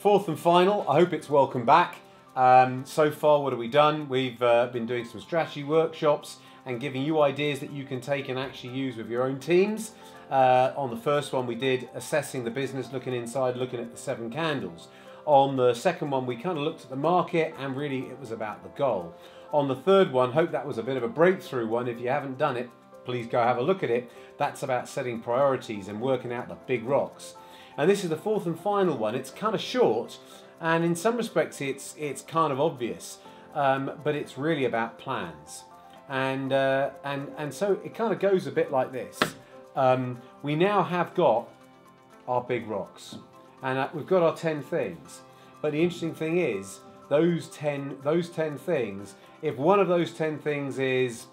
Fourth and final, I hope it's welcome back. So far, what have we done? We've been doing some strategy workshops and giving you ideas that you can take and actually use with your own teams. On the first one, we did assessing the business, looking inside, looking at the 7 candles. On the second one, we kind of looked at the market and really it was about the goal. On the third one, hope that was a bit of a breakthrough one. If you haven't done it, please go have a look at it. That's about setting priorities and working out the big rocks. And this is the fourth and final one. It's kind of short, and in some respects it's kind of obvious, but it's really about plans. And so it kind of goes a bit like this. We now have got our big rocks, and we've got our 10 things. But the interesting thing is, those 10 things, if one of those 10 things is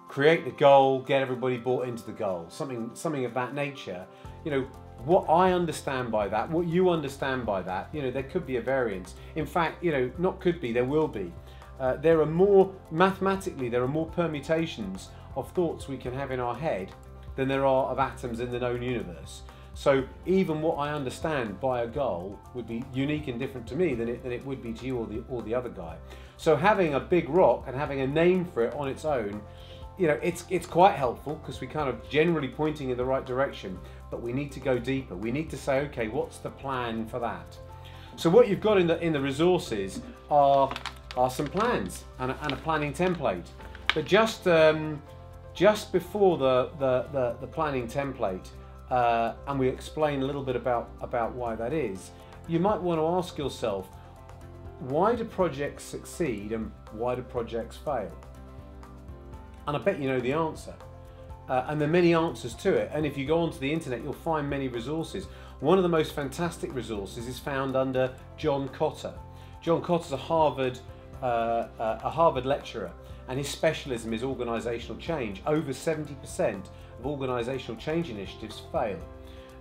create the goal, get everybody bought into the goal, something of that nature, you know, what I understand by that, what you understand by that, you know, there could be a variance. In fact, you know, not could be, there will be. There are more, mathematically, there are more permutations of thoughts we can have in our head than there are of atoms in the known universe. So even what I understand by a goal would be unique and different to me than it would be to you or the other guy. So having a big rock and having a name for it on its own, you know, it's quite helpful because we're kind of generally pointing in the right direction, but we need to go deeper. We need to say, okay, what's the plan for that? So what you've got in the resources are some plans and a planning template. But just before the planning template, and we explain a little bit about why that is, you might want to ask yourself, why do projects succeed and why do projects fail? And I bet you know the answer. And there are many answers to it. And if you go onto the internet, you'll find many resources. One of the most fantastic resources is found under John Kotter. John Kotter's a Harvard lecturer, and his specialism is organisational change. Over 70% of organisational change initiatives fail.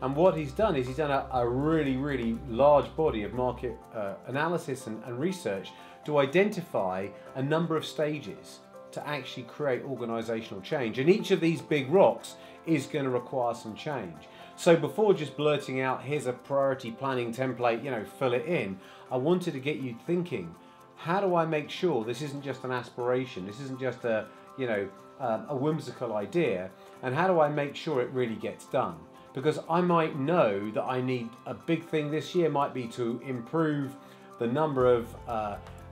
And what he's done is he's done a really, really large body of market analysis and research to identify a number of stages to actually create organisational change. And each of these big rocks is going to require some change. So before just blurting out, here's a priority planning template, you know, fill it in, I wanted to get you thinking, how do I make sure this isn't just an aspiration, this isn't just a, you know, a whimsical idea, and how do I make sure it really gets done? Because I might know that I need a big thing this year might be to improve the number of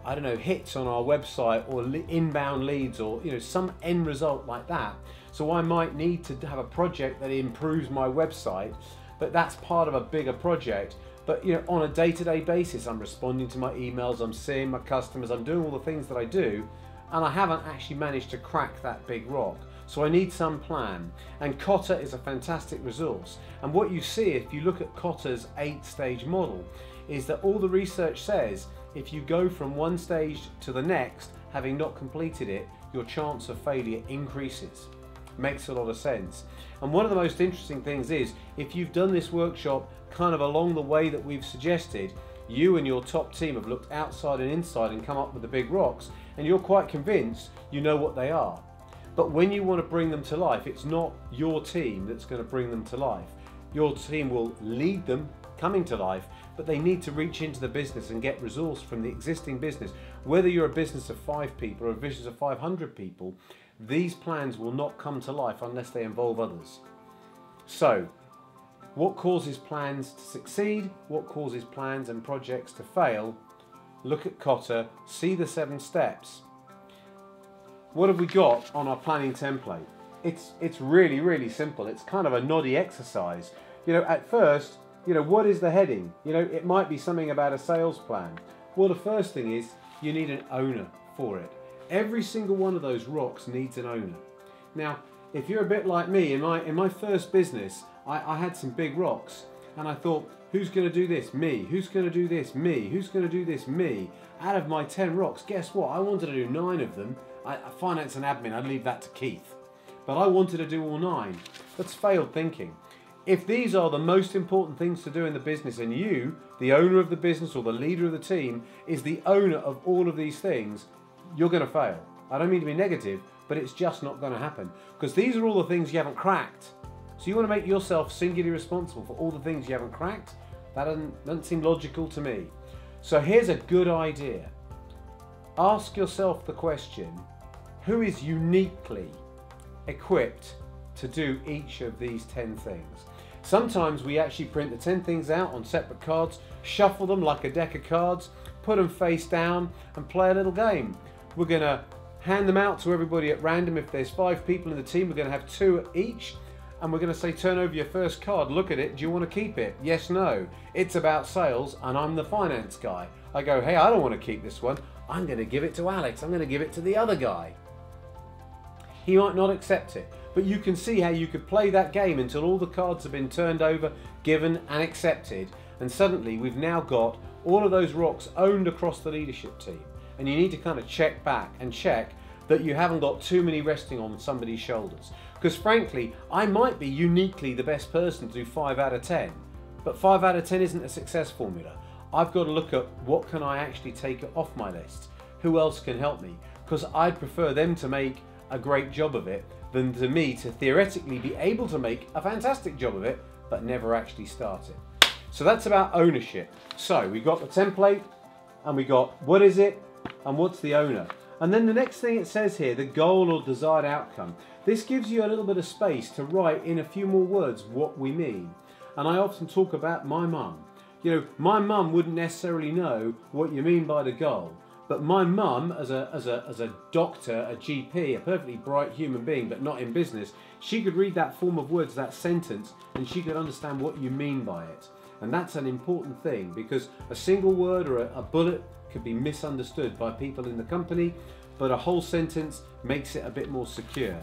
I don't know, hits on our website or inbound leads or, you know, some end result like that. So I might need to have a project that improves my website, but that's part of a bigger project. But, you know, on a day-to-day basis, I'm responding to my emails, I'm seeing my customers, I'm doing all the things that I do, and I haven't actually managed to crack that big rock. So I need some plan. And Kotter is a fantastic resource. And what you see if you look at Kotter's 8-stage model is that all the research says if you go from one stage to the next, having not completed it, your chance of failure increases. Makes a lot of sense. And one of the most interesting things is, if you've done this workshop kind of along the way that we've suggested, you and your top team have looked outside and inside and come up with the big rocks, and you're quite convinced you know what they are. But when you want to bring them to life, it's not your team that's going to bring them to life. Your team will lead them coming to life, but they need to reach into the business and get resource from the existing business. Whether you're a business of 5 people or a business of 500 people, these plans will not come to life unless they involve others. So, what causes plans to succeed? What causes plans and projects to fail? Look at Kotter, see the 7 steps. What have we got on our planning template? It's really, really simple. It's kind of a noddy exercise. You know, at first, you know, what is the heading? You know, it might be something about a sales plan. Well, the first thing is you need an owner for it. Every single one of those rocks needs an owner. Now, if you're a bit like me, in my first business, I had some big rocks, and I thought, who's going to do this? Me. Who's going to do this? Me. Who's going to do this? Me. Out of my 10 rocks, guess what? I wanted to do 9 of them. Finance and admin, I'd leave that to Keith. But I wanted to do all 9. That's failed thinking. If these are the most important things to do in the business, and you, the owner of the business or the leader of the team, is the owner of all of these things, you're going to fail. I don't mean to be negative, but it's just not going to happen. Because these are all the things you haven't cracked. So you want to make yourself singularly responsible for all the things you haven't cracked? That doesn't seem logical to me. So here's a good idea. Ask yourself the question, who is uniquely equipped to do each of these 10 things? Sometimes we actually print the 10 things out on separate cards, shuffle them like a deck of cards, put them face down and play a little game. We're going to hand them out to everybody at random. If there's 5 people in the team, we're going to have 2 each, and we're going to say, turn over your first card, look at it, do you want to keep it? Yes, no. It's about sales and I'm the finance guy. I go, hey, I don't want to keep this one. I'm going to give it to Alex. I'm going to give it to the other guy. He might not accept it, but you can see how you could play that game until all the cards have been turned over, given and accepted, and suddenly we've now got all of those rocks owned across the leadership team. And you need to kind of check back and check that you haven't got too many resting on somebody's shoulders. Because frankly, I might be uniquely the best person to do 5 out of 10, but 5 out of 10 isn't a success formula. I've got to look at what can I actually take off my list? Who else can help me? Because I'd prefer them to make a great job of it than to me to theoretically be able to make a fantastic job of it, but never actually start it. So that's about ownership. So we've got the template, and we got what is it, and what's the owner. And then the next thing it says here, the goal or desired outcome. This gives you a little bit of space to write in a few more words what we mean. And I often talk about my mum. You know, my mum wouldn't necessarily know what you mean by the goal, but my mum, as a doctor, a GP, a perfectly bright human being, but not in business, she could read that form of words, that sentence, and she could understand what you mean by it. And that's an important thing, because a single word or a bullet could be misunderstood by people in the company, but a whole sentence makes it a bit more secure.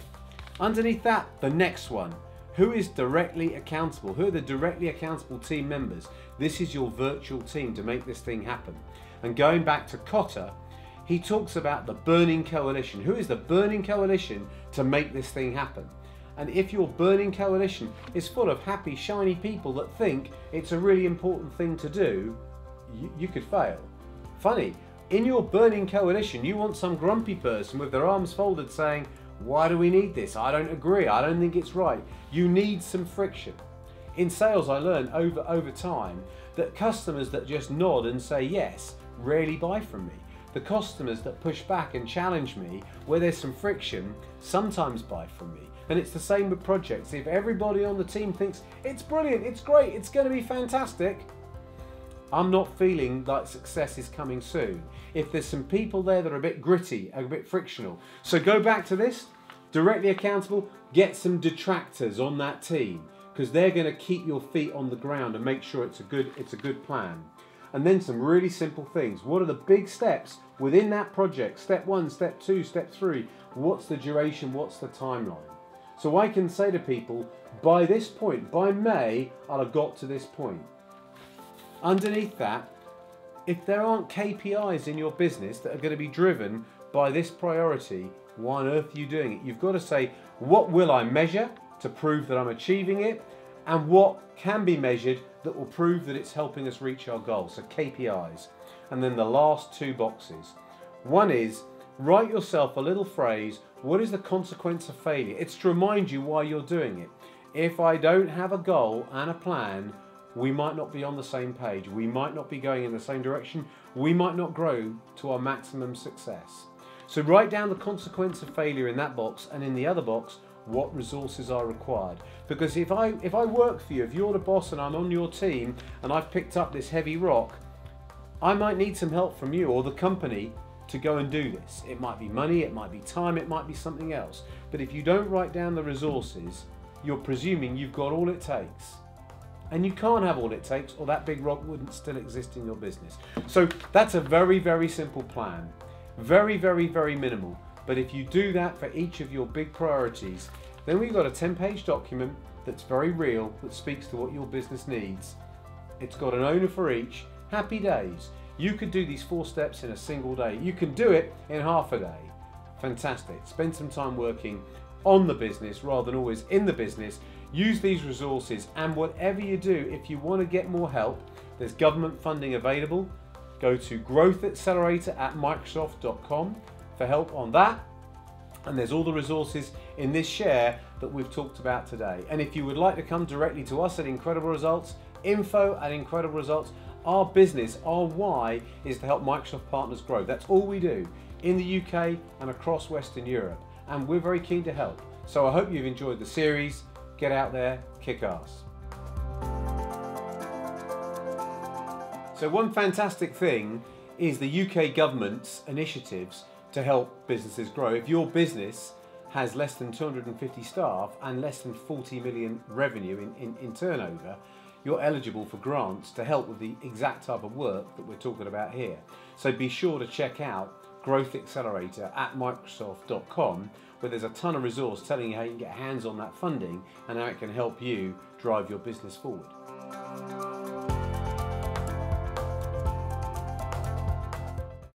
Underneath that, the next one. Who is directly accountable? Who are the directly accountable team members? This is your virtual team to make this thing happen. And going back to Cotter, he talks about the burning coalition. Who is the burning coalition to make this thing happen? And if your burning coalition is full of happy, shiny people that think it's a really important thing to do, you could fail. Funny, in your burning coalition, you want some grumpy person with their arms folded saying, why do we need this? I don't agree. I don't think it's right. You need some friction. In sales, I learned over time that customers that just nod and say yes rarely buy from me. The customers that push back and challenge me, where there's some friction, sometimes buy from me. And it's the same with projects. If everybody on the team thinks it's brilliant, it's great, it's going to be fantastic, I'm not feeling like success is coming soon. If there's some people there that are a bit gritty, a bit frictional. So go back to this, directly accountable, get some detractors on that team, because they're going to keep your feet on the ground and make sure it's a good plan. And then some really simple things. What are the big steps within that project? Step 1, step 2, step 3. What's the duration? What's the timeline? So I can say to people, by this point, by May, I'll have got to this point. Underneath that, if there aren't KPIs in your business that are going to be driven by this priority, why on earth are you doing it? You've got to say, what will I measure to prove that I'm achieving it? And what can be measured that will prove that it's helping us reach our goals? So KPIs. And then the last 2 boxes. One is, write yourself a little phrase, what is the consequence of failure? It's to remind you why you're doing it. If I don't have a goal and a plan, we might not be on the same page. We might not be going in the same direction. We might not grow to our maximum success. So write down the consequence of failure in that box, and in the other box, what resources are required. Because if I work for you, if you're the boss and I'm on your team and I've picked up this heavy rock, I might need some help from you or the company to go and do this. It might be money, it might be time, it might be something else. But if you don't write down the resources, you're presuming you've got all it takes. And you can't have all it takes, or that big rock wouldn't still exist in your business. So that's a very, very simple plan. Very, very, very minimal. But if you do that for each of your big priorities, then we've got a 10-page document that's very real, that speaks to what your business needs. It's got an owner for each. Happy days. You could do these 4 steps in a single day. You can do it in half a day. Fantastic. Spend some time working on the business rather than always in the business. Use these resources, and whatever you do, if you want to get more help, there's government funding available. Go to growthaccelerator@microsoft.com for help on that. And there's all the resources in this share that we've talked about today. And if you would like to come directly to us at Incredible Results, info@Incredible Results. Our business, our why, is to help Microsoft partners grow. That's all we do in the UK and across Western Europe. And we're very keen to help. So I hope you've enjoyed the series. Get out there, kick ass. So one fantastic thing is the UK government's initiatives to help businesses grow. If your business has less than 250 staff and less than 40 million revenue in turnover, you're eligible for grants to help with the exact type of work that we're talking about here. So be sure to check out Growth Accelerator at Microsoft.com, where there's a ton of resource telling you how you can get hands on that funding and how it can help you drive your business forward.